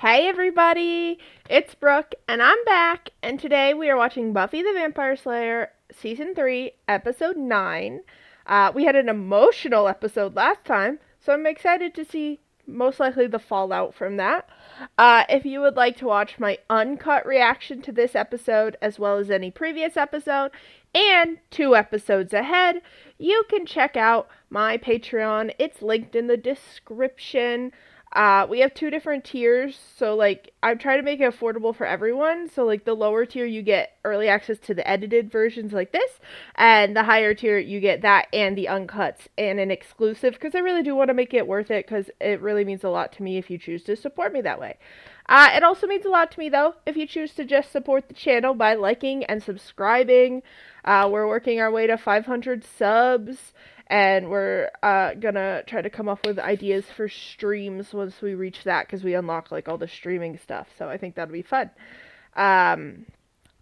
Hey everybody, it's Brooke, and I'm back, and today we are watching Buffy the Vampire Slayer, Season 3, Episode 9. We had an emotional episode last time, so I'm excited to see most likely the fallout from that. If you would like to watch my uncut reaction to this episode, as well as any previous episode, and 2 episodes ahead, you can check out my Patreon. It's linked in the description. We have 2 different tiers, so, like, I'm trying to make it affordable for everyone, so, like, the lower tier, you get early access to the edited versions like this, and the higher tier, you get that and the uncuts and an exclusive, because I really do want to make it worth it, because it really means a lot to me if you choose to support me that way. It also means a lot to me, though, if you choose to just support the channel by liking and subscribing. We're working our way to 500 subs. And we're gonna try to come up with ideas for streams once we reach that, because we unlock, like, all the streaming stuff. So I think that'll be fun. I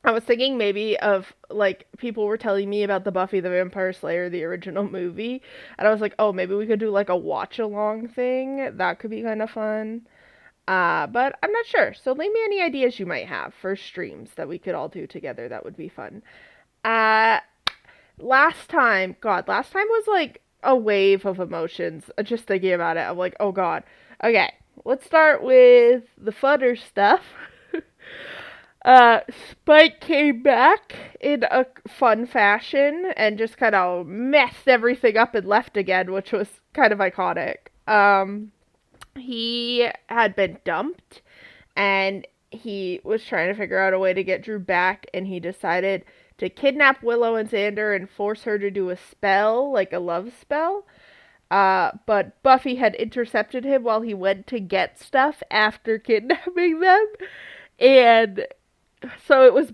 was thinking maybe of, like, people were telling me about the Buffy the Vampire Slayer, the original movie. And I was like, oh, maybe we could do, like, a watch-along thing. That could be kind of fun. But I'm not sure. So leave me any ideas you might have for streams that we could all do together. That would be fun. Last time was like a wave of emotions. Just thinking about it, I'm like, oh god. Okay, let's start with the fudder stuff. Spike came back in a fun fashion and just kind of messed everything up and left again, which was kind of iconic. He had been dumped and he was trying to figure out a way to get Drew back, and he decided to kidnap Willow and Xander and force her to do a spell, like a love spell. But Buffy had intercepted him while he went to get stuff after kidnapping them. And so it was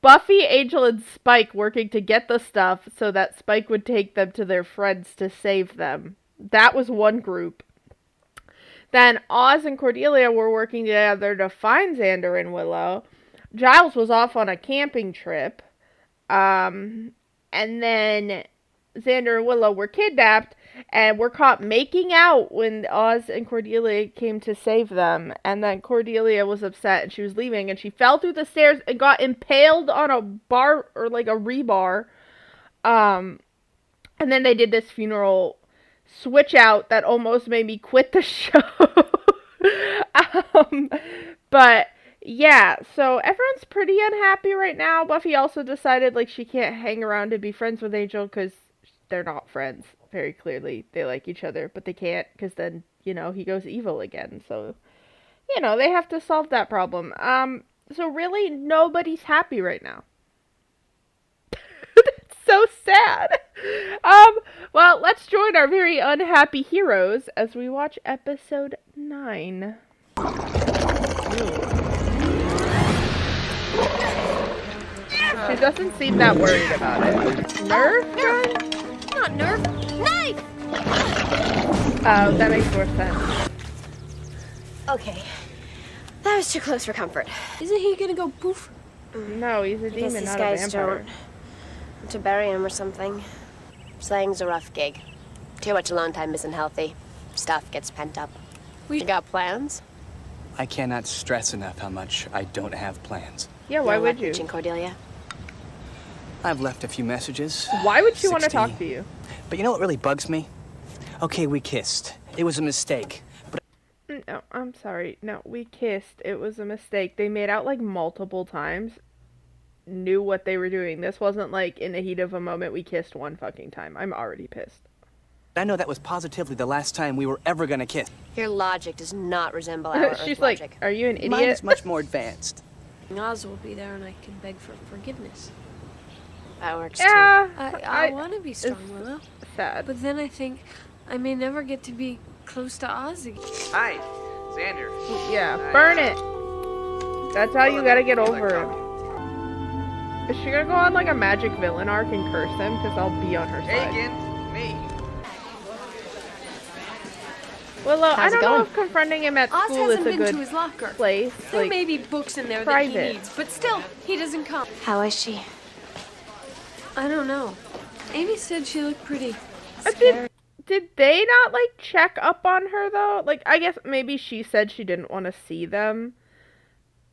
Buffy, Angel, and Spike working to get the stuff so that Spike would take them to their friends to save them. That was one group. Then Oz and Cordelia were working together to find Xander and Willow. Giles was off on a camping trip. And then Xander and Willow were kidnapped and were caught making out when Oz and Cordelia came to save them. And then Cordelia was upset and she was leaving, and she fell through the stairs and got impaled on a bar, or like a rebar. And then they did this funeral switch out that almost made me quit the show. But yeah, so everyone's pretty unhappy right now. Buffy also decided, like, she can't hang around and be friends with Angel because they're not friends, very clearly. They like each other, but they can't, because then, you know, he goes evil again. So, you know, they have to solve that problem. So really, nobody's happy right now. That's so sad. Well, let's join our very unhappy heroes as we watch episode 9. She doesn't seem that worried about it. Nerf gun? Not Nerf. Knife! Oh, that makes more sense. Okay. That was too close for comfort. Isn't he gonna go poof? No, he's a demon, not a vampire. To bury him or something. Slaying's a rough gig. Too much alone time isn't healthy. Stuff gets pent up. We got plans? I cannot stress enough how much I don't have plans. Yeah, why would you? Cordelia? I've left a few messages. Why would she want to talk to you? But you know what really bugs me? Okay, we kissed. It was a mistake. But no, I'm sorry. No, we kissed. It was a mistake. They made out like multiple times. Knew what they were doing. This wasn't like in the heat of a moment we kissed one fucking time. I'm already pissed. I know that was positively the last time we were ever gonna kiss. Your logic does not resemble our She's Earth like, logic. are you an idiot? Mine is much more advanced. Oz will be there and I can beg for forgiveness. That works Yeah, I want to be strong, Willow. Sad. But then I think I may never get to be close to Oz again. Hi, Xander. Yeah, burn it. That's how you gotta get over him. Is she gonna go on like a magic villain arc and curse him? Because I'll be on her side. Hagen, me. Willow, I How's it don't know going? if confronting him at Oz school is hasn't a been good to his locker. place. There Like, may be books in there that private. he needs, but still, he doesn't come. How is she? I don't know. Amy said she looked pretty I scary. did Did they not, like, check up on her, though? Like, I guess maybe she said she didn't want to see them.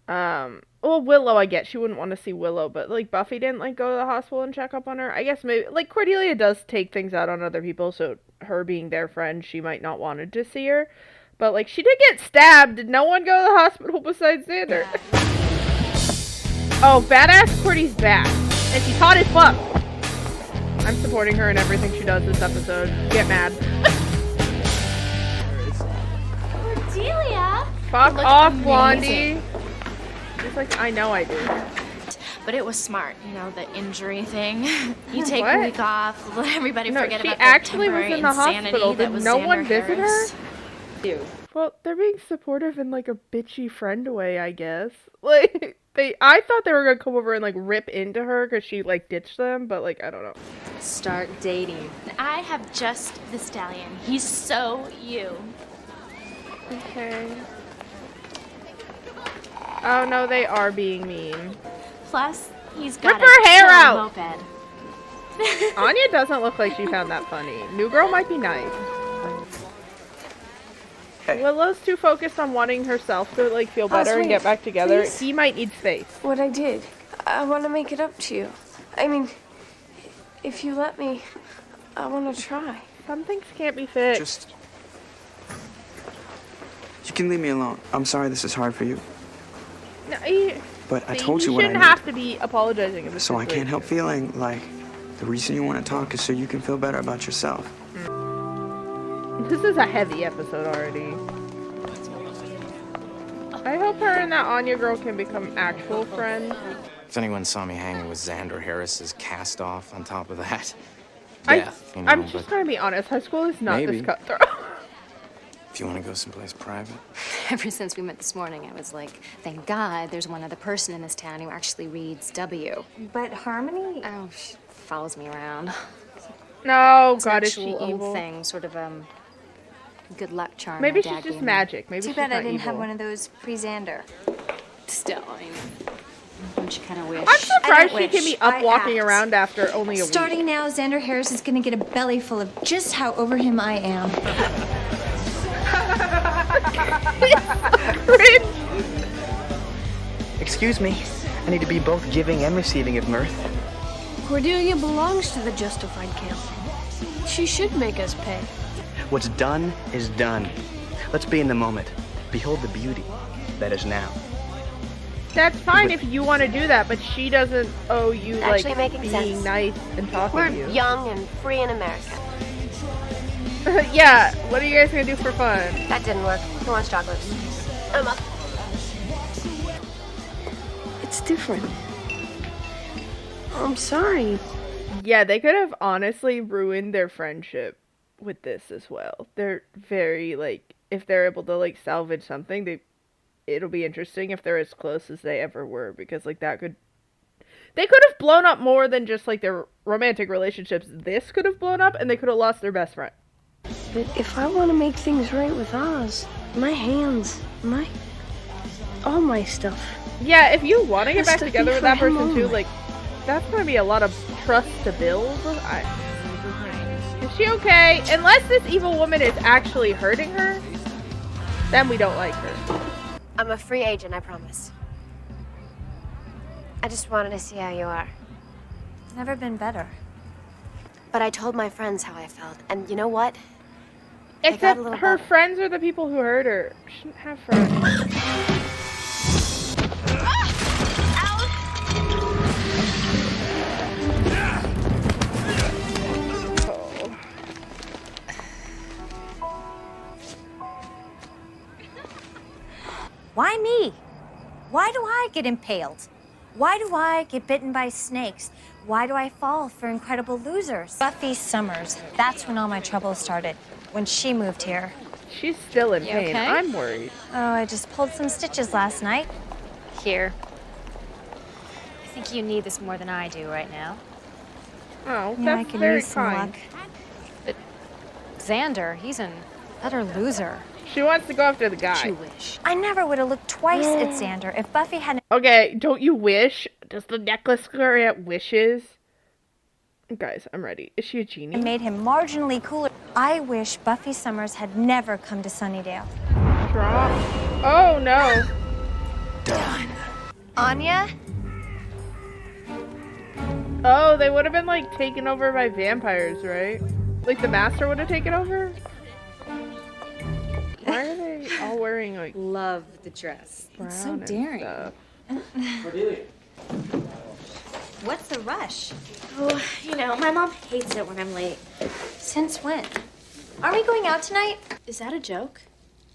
Well, Willow, I get. She wouldn't want to see Willow, but, like, Buffy didn't, like, go to the hospital and check up on her. I guess maybe, like, Cordelia does take things out on other people, so her being their friend, she might not wanted to see her. But, like, she did get stabbed. Did no one go to the hospital besides Xander? Oh, badass Cordy's back. And she's hot as fuck. I'm supporting her in everything she does this episode. Get mad. Cordelia! Fuck off, Blondie. Just like, I know I do. But it was smart, you know, the injury thing. You take a week off, let everybody forget about the actually was temporary in the insanity hospital. that Did was no Xander one visit Harris. her? Well, they're being supportive in, like, a bitchy friend way, I guess. Like, I thought they were gonna come over and, like, rip into her because she, like, ditched them, but, like, I don't know. Start dating. I have just the stallion. He's so you. Okay. Oh, no, they are being mean. Plus, he's got Rip her hair out! moped. Anya doesn't look like she found that funny. New girl might be nice. Hey. Willow's too focused on wanting herself to, like, feel better and sweet. get back together. Please. He might need space. What I did. I want to make it up to you. I mean, if you let me, I want to try. Some things can't be fixed. Just... You can leave me alone. I'm sorry this is hard for you. No, But I told you you what I shouldn't need. have to be apologizing in this So I can't help feeling like the reason you want to talk is so you can feel better about yourself. This is a heavy episode already. I hope her and that Anya girl can become actual friends. If anyone saw me hanging with Xander Harris's cast off on top of that, I'm death, just trying to be honest. High school is not Maybe. this cutthroat. If you want to go someplace private. Ever since we met this morning, I was like, thank God there's one other person in this town who actually reads W. But Harmony? Oh, she follows me around. No, It's an God, is she actual evil? old thing, sort of, good luck charm. Maybe my she's dad just gave me. magic. Maybe Too she's bad not I didn't evil. have one of those pre-Xander. Still, I mean, don't you kind of wish? I'm surprised I she don't can be wish. up I walking act. around after only a Starting week. now, Xander Harris is gonna get a belly full of just how over him I am. Cringe. Excuse me. I need to be both giving and receiving of mirth. Cordelia belongs to the justified camp. She should make us pay. What's done is done. Let's be in the moment. Behold the beauty that is now. That's fine if you want to do that, but she doesn't owe you, like, Actually making being sense. nice and talking We're to you. young and free in America. Yeah, what are you guys gonna do for fun? That didn't work. Who wants chocolate? I'm up. It's different. I'm sorry. Yeah, they could have honestly ruined their friendship with this as well. They're very, like, if they're able to, like, salvage something, it'll be interesting if they're as close as they ever were, because, like, they could have blown up more than just, like, their romantic relationships. This could have blown up, and they could have lost their best friend. But if I want to make things right with Oz, my hands, all my stuff. Yeah, if you want to get Has back to be together with for that him person too, only. like, that's gonna be a lot of trust to build. Is she okay? Unless this evil woman is actually hurting her, then we don't like her. I'm a free agent, I promise. I just wanted to see how you are. It's never been better. But I told my friends how I felt, and you know what? They got Except a little her better. friends are the people who hurt her. She shouldn't have friends. Oh. Why me? Why do I get impaled? Why do I get bitten by snakes? Why do I fall for incredible losers? Buffy Summers. That's when all my trouble started. When she moved here. She's still in pain. okay? I'm worried. Oh, I just pulled some stitches last night. Here. I think you need this more than I do right now. Oh, Yeah, I that's can very use some kind. luck. Xander, he's an utter loser. She wants to go after the Don't you guy. wish? I never would have looked twice at Xander if Buffy hadn't. Okay, don't you wish? Does the necklace grant wishes? Guys, I'm ready. Is she a genie? It made him marginally cooler. I wish Buffy Summers had never come to Sunnydale. Drop. Oh, no. Done. Anya? Oh, they would have been, like, taken over by vampires, right? Like, the master would have taken over? Why are they all wearing, like, Love the dress. brown It's so and daring. stuff? Cordelia. What's the rush? Oh, you know, my mom hates it when I'm late. Since when? Are we going out tonight? Is that a joke?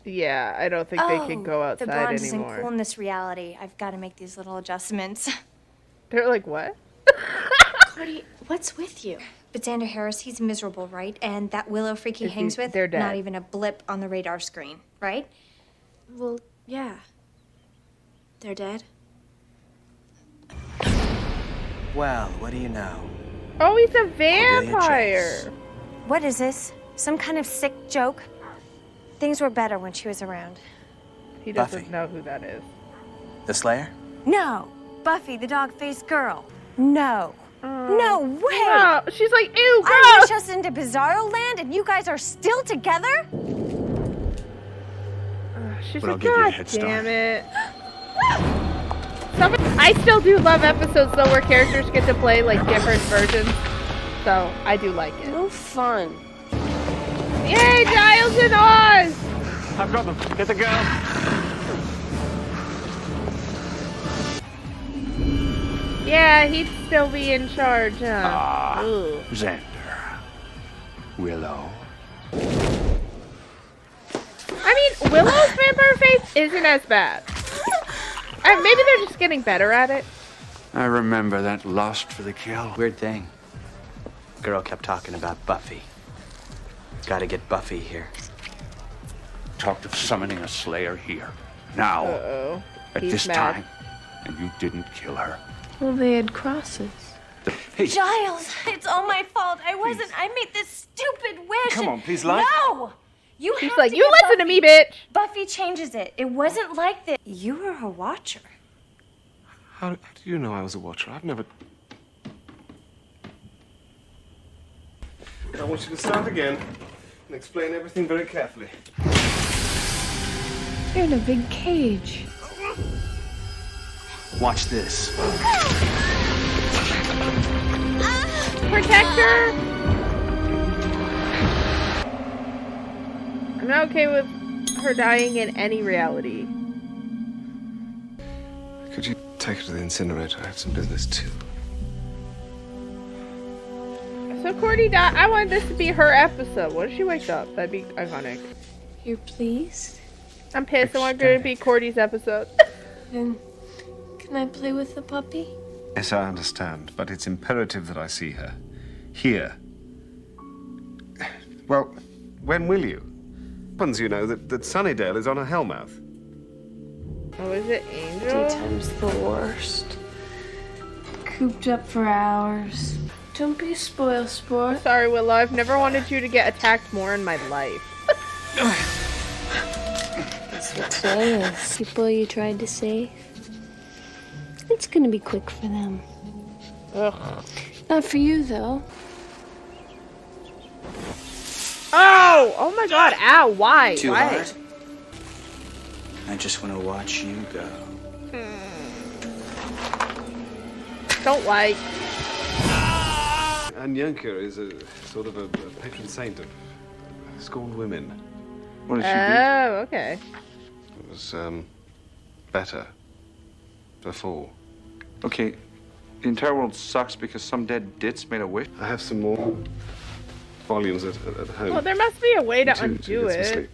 Yeah, I don't think they can go the outside bronze isn't anymore. cool in this reality. I've got to make these little adjustments. They're like, what? Cordy, what's with you? But Xander Harris, he's miserable, right? And that Willow freak he hangs with, they're dead. not even a blip on the radar screen, right? Well, yeah. They're dead. Well, what do you know? Oh, he's a Cordelia vampire. Chase. What is this? Some kind of sick joke? Things were better when she was around. He doesn't Buffy. know who that is. The Slayer? No! Buffy, the dog-faced girl. No. No way! No, she's like, ew, I gross. wish us into Bizarro Land and you guys are still together? She's But I'll like, give you a God head start." damn it. I still do love episodes though where characters get to play like different versions. So I do like it. No fun. Yay, Giles and Oz! I've got them. Get the girl. Yeah, he'd still be in charge, huh? Ooh. Xander. Willow. I mean, Willow's vampire face isn't as bad. Maybe they're just getting better at it. I remember that lust for the kill. Weird thing. Girl kept talking about Buffy. Gotta get Buffy here. Talked of summoning a Slayer here. Now. Uh-oh. At He's this mad. time. And you didn't kill her. Well, they had crosses. Hey, Giles, it's all my fault. I made this stupid wish. Come on, please, lie. No! You She's have like, to you give listen to Buffy- me, bitch. Buffy changes it. It wasn't like this. You were her watcher. How do you know I was a watcher? I've never... I want you to start again and explain everything very carefully. You're in a big cage. Watch this. Protect her. I'm not okay with her dying in any reality. Could you take her to the incinerator? I have some business too. So Cordy died. I wanted this to be her episode. What if she wakes up? That'd be iconic. You're pleased? I'm pissed. I want it to be Cordy's episode. Then can I play with the puppy? Yes, I understand, but it's imperative that I see her. Here. Well, when will you? Happens, you know, that Sunnydale is on a hellmouth. Oh, is it Angel? Daytime's the worst. Cooped up for hours. Don't be a spoil sport. Sorry, Willow. I've never wanted you to get attacked more in my life. That's what today is. People you tried to save. It's gonna be quick for them. Ugh. Not for you, though. Oh! Oh my god. Ow. Why? Too Why? hard? I just want to watch you go. Don't like. And Yanka is a sort of a patron saint of scorned women. What did she Oh, okay. It was, better before. do? Okay, the entire world sucks because some dead ditz made a wish. I have some more volumes at home. Well, there must be a way to to undo get some it. sleep.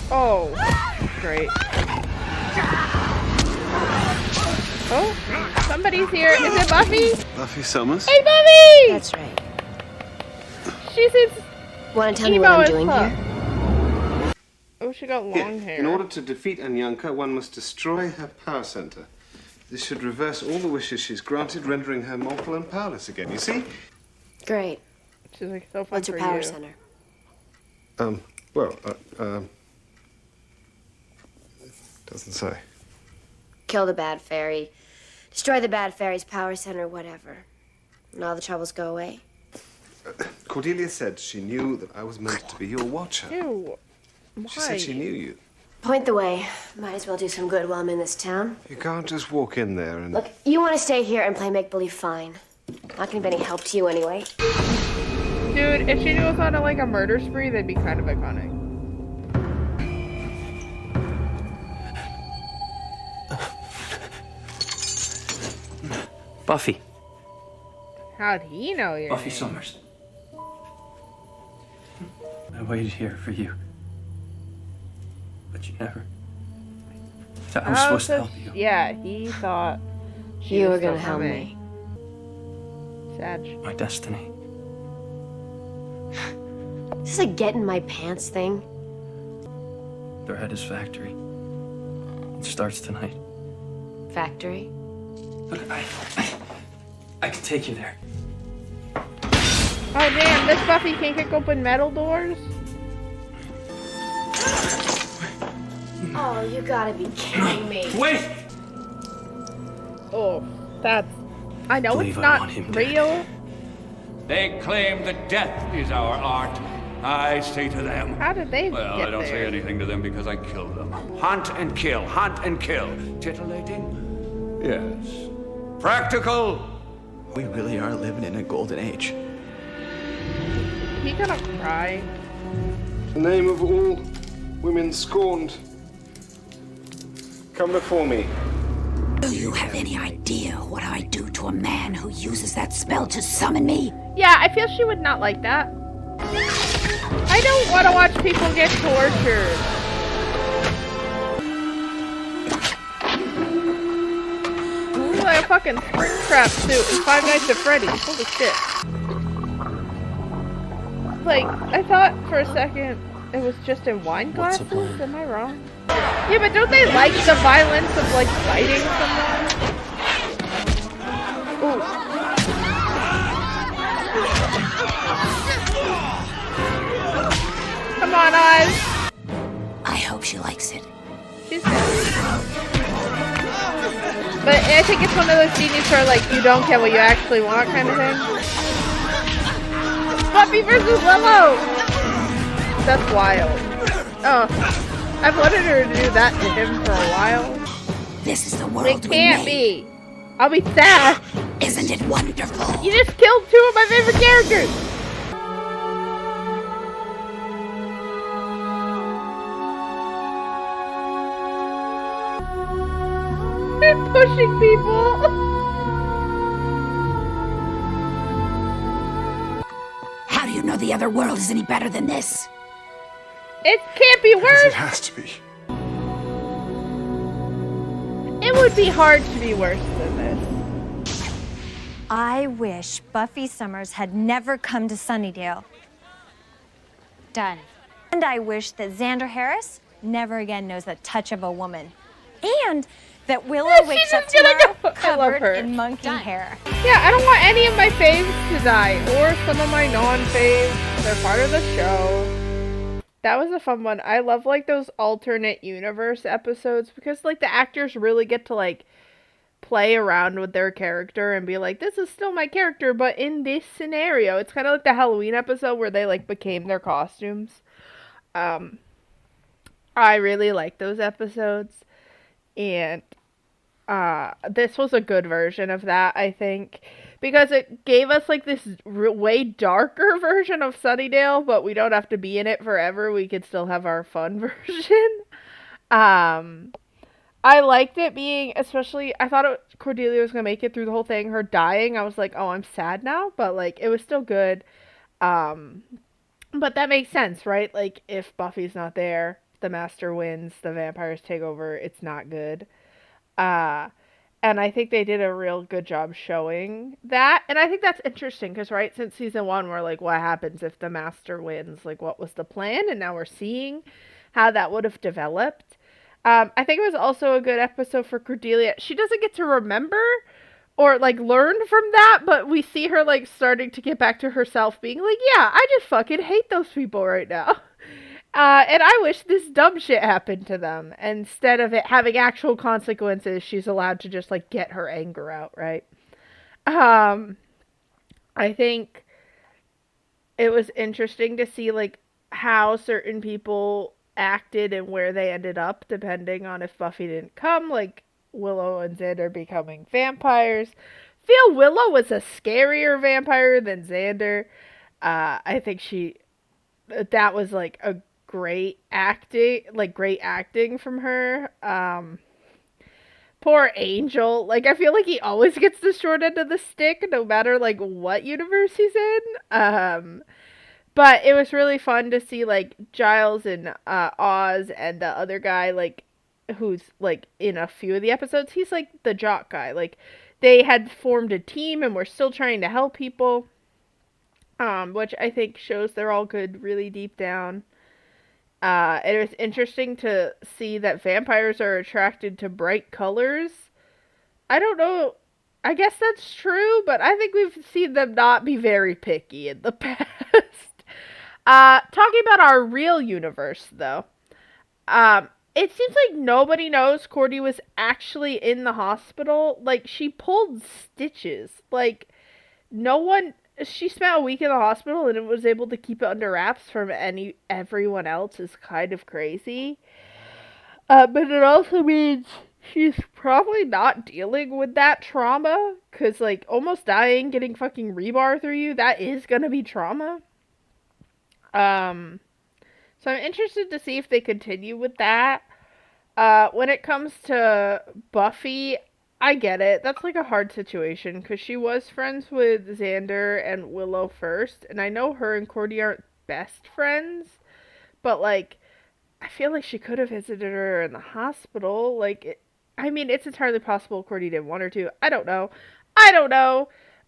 Oh, great. Oh, somebody's here. Is it Buffy? Buffy Summers? Hey, Buffy! That's right. She seems Want to tell me emo what I'm as doing fuck. here? Oh, she got long hair. In order to defeat Anyanka, one must destroy her power center. This should reverse all the wishes she's granted, rendering her mortal and powerless again. You see? Great. She's like so fun What's your for power you. center? Doesn't say. Kill the bad fairy. Destroy the bad fairy's power center, whatever. and all the troubles go away. Cordelia said she knew that I was meant to be your watcher. Ew. Why? She said she knew you. Point the way. Might as well do some good while I'm in this town. You can't just walk in there and... Look, you want to stay here and play make-believe, fine. Not gonna be any help to you anyway. Dude, if she knew it was on like a murder spree, that'd be kind of iconic. Buffy. How'd he know your Buffy name? Summers. I waited here for you. But you never. I was supposed to help you. Yeah, he thought You were gonna help me. Sag. My destiny. Is this a get in my pants thing? Thread is factory. It starts tonight. Factory? Look, I can take you there. Oh damn, this Buffy can kick open metal doors? Oh, you gotta be kidding me. Wait! Oh, that's... I know Believe it's I not want him real. They claim that death is our art. I say to them... How did they Well, get I don't there? say anything to them because I killed them. Hunt and kill, hunt and kill. Titillating? Yes. Practical? We really are living in a golden age. He gonna cry. The name of all women scorned. Come before me. Do you have any idea what I do to a man who uses that spell to summon me? Yeah, I feel she would not like that. I don't want to watch people get tortured. This is like a fucking Springtrap suit in Five Nights at Freddy's. Holy shit. Like, I thought for a second it was just in wine What's the glasses. plan? Am I wrong? Yeah, but don't they like the violence of, like, fighting someone? Ooh. Come on, Oz. I hope she likes it. She's good. But I think it's one of those genies where, like, you don't get what you actually want kind of thing. Buffy versus Willow! That's wild. Oh. I've wanted her to do that to him for a while. This is the world It can't be. I'll be sad. Isn't it wonderful? You just killed two of my favorite characters. They're pushing people. How do you know the other world is any better than this? It can't be worse. It has to be. It would be hard to be worse than this. I wish Buffy Summers had never come to Sunnydale. Done. And I wish that Xander Harris never again knows the touch of a woman. And that Willow Yeah, she's wakes up just gonna tomorrow go- I love covered her. in monkey hair. Yeah, I don't want any of my faves to die, or some of my non-faves. They're part of the show. That was a fun one. I love, like, those alternate universe episodes, because, like, the actors really get to, like, play around with their character and be like, this is still my character, but in this scenario. It's kind of like the Halloween episode where they, like, became their costumes. I really like those episodes, and this was a good version of that, I think, because it gave us, like, this way darker version of Sunnydale, but we don't have to be in it forever. We could still have our fun version. I liked it being, especially, I thought Cordelia was going to make it through the whole thing. Her dying, I was like, oh, I'm sad now, but, like, it was still good. But that makes sense, right? Like, if Buffy's not there, the Master wins, the vampires take over, it's not good. And I think they did a real good job showing that. And I think that's interesting because, right, since season 1, we're like, what happens if the Master wins? Like, what was the plan? And now we're seeing how that would have developed. I think it was also a good episode for Cordelia. She doesn't get to remember or, like, learn from that, but we see her, like, starting to get back to herself being like, yeah, I just fucking hate those people right now. And I wish this dumb shit happened to them. Instead of it having actual consequences, she's allowed to just, like, get her anger out, right? I think it was interesting to see, like, how certain people acted and where they ended up, depending on if Buffy didn't come, like Willow and Xander becoming vampires. Feel Willow was a scarier vampire than Xander. I think that was like a great acting from her. Poor Angel. Like, I feel like he always gets the short end of the stick, no matter like what universe he's in. But it was really fun to see like Giles and Oz and the other guy, like, who's like in a few of the episodes. He's like the jock guy. Like, they had formed a team and were still trying to help people. Which I think shows they're all good really deep down. It was interesting to see that vampires are attracted to bright colors. I don't know. I guess that's true, but I think we've seen them not be very picky in the past. Talking about our real universe, though. It seems like nobody knows Cordy was actually in the hospital. Like, she pulled stitches. Like, no one... She spent a week in the hospital and was able to keep it under wraps from everyone else is kind of crazy. But it also means she's probably not dealing with that trauma. Because, like, almost dying, getting fucking rebar through you, that is gonna be trauma. So I'm interested to see if they continue with that. When it comes to Buffy, I get it. That's like a hard situation because she was friends with Xander and Willow first, and I know her and Cordy aren't best friends, but like, I feel like she could have visited her in the hospital. Like, I mean, it's entirely possible Cordy didn't want her to. I don't know.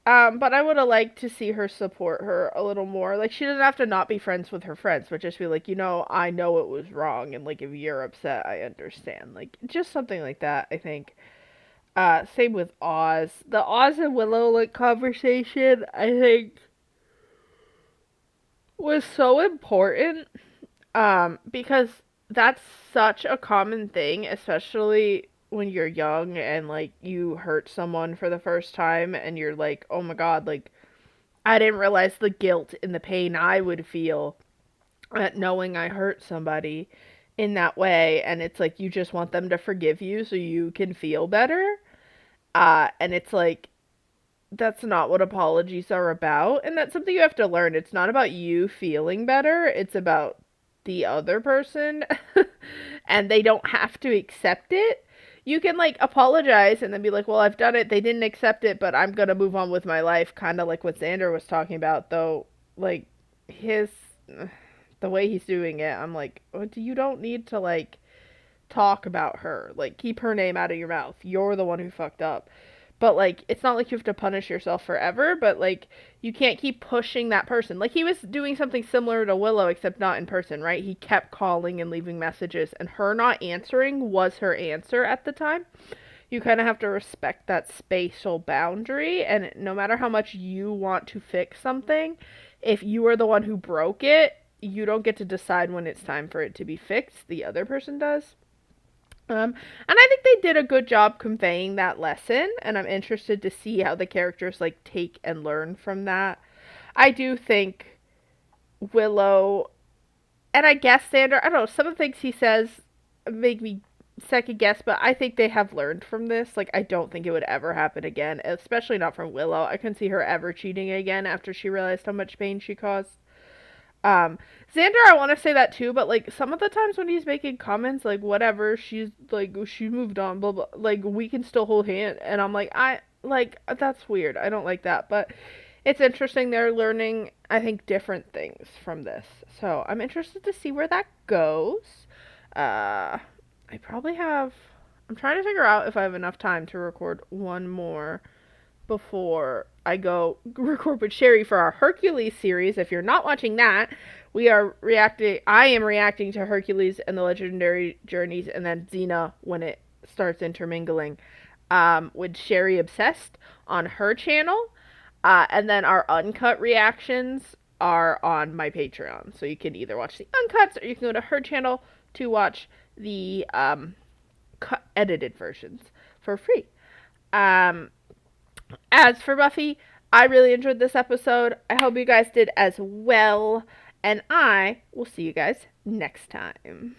But I would have liked to see her support her a little more. Like, she doesn't have to not be friends with her friends, but just be like, I know it was wrong, and like, if you're upset, I understand. Like, just something like that, I think. Same with Oz. The Oz and Willow, like, conversation, I think, was so important, because that's such a common thing, especially when you're young and, like, you hurt someone for the first time and you're like, oh my god, like, I didn't realize the guilt and the pain I would feel at knowing I hurt somebody in that way, and it's like, you just want them to forgive you so you can feel better. And it's like, that's not what apologies are about, and that's something you have to learn. It's not about you feeling better, it's about the other person, and they don't have to accept it. You can, like, apologize and then be like, well, I've done it, they didn't accept it, but I'm gonna move on with my life, kind of like what Xander was talking about, though, like, the way he's doing it, I'm like, you don't need to, like, talk about her. Like, keep her name out of your mouth. You're the one who fucked up. But, like, it's not like you have to punish yourself forever, but, like, you can't keep pushing that person. Like, he was doing something similar to Willow, except not in person, right? He kept calling and leaving messages, and her not answering was her answer at the time. You kind of have to respect that spatial boundary, and no matter how much you want to fix something, if you are the one who broke it, you don't get to decide when it's time for it to be fixed. The other person does. And I think they did a good job conveying that lesson, and I'm interested to see how the characters, like, take and learn from that. I do think Willow, and I guess Xander, I don't know, some of the things he says make me second guess, but I think they have learned from this. Like, I don't think it would ever happen again, especially not from Willow. I couldn't see her ever cheating again after she realized how much pain she caused. Xander, I want to say that too, but, like, some of the times when he's making comments, like, whatever, she's, like, she moved on, blah, blah, like, we can still hold hands, and I'm like, that's weird, I don't like that, but it's interesting, they're learning, I think, different things from this, so I'm interested to see where that goes. I'm trying to figure out if I have enough time to record one more before I go record with Sherry for our Hercules series. If you're not watching that, I am reacting to Hercules and the Legendary Journeys, and then Xena when it starts intermingling, with Sherry Obsessed on her channel, and then our uncut reactions are on my Patreon, so you can either watch the uncuts or you can go to her channel to watch the edited versions for free. As for Buffy, I really enjoyed this episode. I hope you guys did as well. And I will see you guys next time.